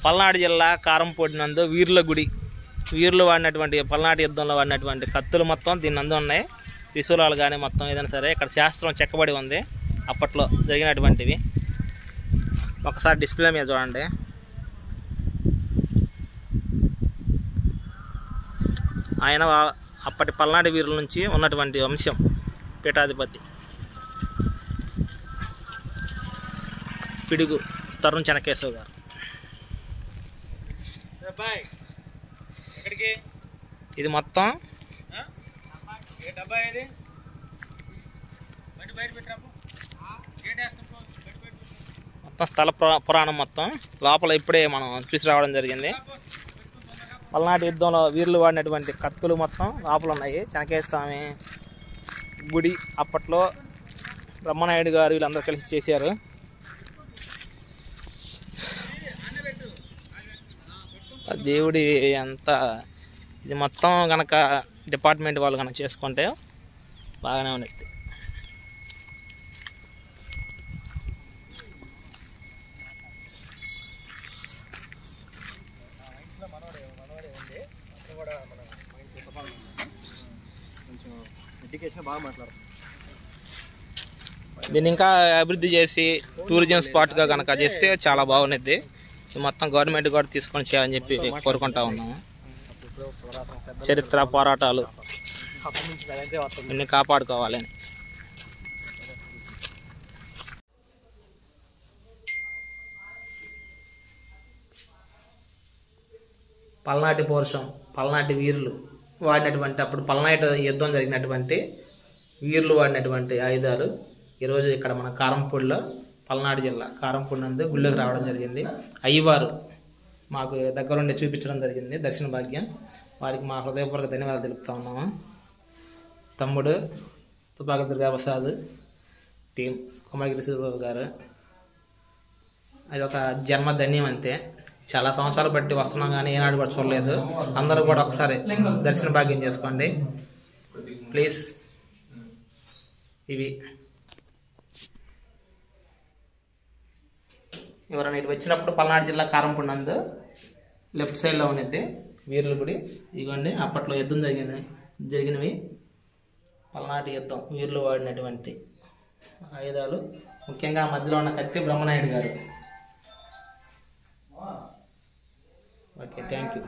పల్నాడు జిల్లా కారంపూడి నందు వీరుల గుడి, వీరులు వాడినటువంటి పల్నాటి యుద్ధంలో వాడినటువంటి కత్తులు మొత్తం దీని నందు ఉన్నాయి. త్రిశూలాలు కానీ మొత్తం ఏదైనా సరే ఇక్కడ శాస్త్రం చెక్కబడి ఉంది అప్పట్లో జరిగినటువంటివి. ఒకసారి డిస్ప్లే మీద చూడండి. ఆయన అప్పటి పల్నాడు వీరుల నుంచి ఉన్నటువంటి వంశం, పీఠాధిపతి పిడుగు తరుణ్ చెనకేశవ్ గారు. ఇది మొత్తం మొత్తం స్థల పురాణం మొత్తం లోపల ఇప్పుడే మనం చూసి రావడం జరిగింది. పల్నాటి యుద్ధంలో వీరులు వాడినటువంటి కత్తులు మొత్తం లోపల ఉన్నాయి. చెనకేశ్వర స్వామి గుడి అప్పట్లో బ్రహ్మనాయుడు గారు వీళ్ళందరూ కలిసి చేశారు. దేవుడి అంతా ఇది మొత్తం కనుక డిపార్ట్మెంట్ వాళ్ళు కనుక చేసుకుంటే బాగానే ఉంది. దీన్ని ఇంకా అభివృద్ధి చేసి టూరిజం స్పాట్గా కనుక చేస్తే చాలా బాగుంది. మొత్తం గవర్నమెంట్ కూడా తీసుకొని చేయాలని చెప్పి కోరుకుంటా ఉన్నాము. చరిత్ర పోరాటాలు ఇన్ని కాపాడుకోవాలని. పల్నాటి పౌరుషం, పల్నాటి వీరులు వాడినటువంటి అప్పుడు పల్నాటి యుద్ధం జరిగినటువంటి వీరులు వాడినటువంటి ఆయుధాలు ఈరోజు ఇక్కడ మన కారంపూడిలో పల్నాడు జిల్లా కారంపూడి నందు గుళ్ళోకి రావడం జరిగింది. అయ్యవారు మాకు దగ్గరుండి చూపించడం జరిగింది దర్శన భాగ్యం. వారికి మా హృదయపూర్వక ధన్యవాదాలు తెలుపుతా ఉన్నాము. తమ్ముడు తుపాక దుర్గాప్రసాద్ టీం కొమరగిరి సూరిబాబు గారు, అది ఒక జన్మధన్యం అంతే. చాలా సంవత్సరాలు బట్టి వస్తున్నాం కానీ ఏనాడు కూడా చూడలేదు. అందరూ కూడా ఒకసారి దర్శన భాగ్యం చేసుకోండి ప్లీజ్. ఇవి ఎవరైనా ఇటు వచ్చినప్పుడు పల్నాడు జిల్లా కారంపూడి నందు లెఫ్ట్ సైడ్లో ఉన్నది వీరుల గుడి. ఇదిగోండి అప్పట్లో యుద్ధం జరిగినవి పల్నాటి యుద్ధం వీరులు వాడినటువంటి ఆయుధాలు. ముఖ్యంగా మధ్యలో ఉన్న కత్తి బ్రహ్మనాయుడు గారు. Okay, thank you.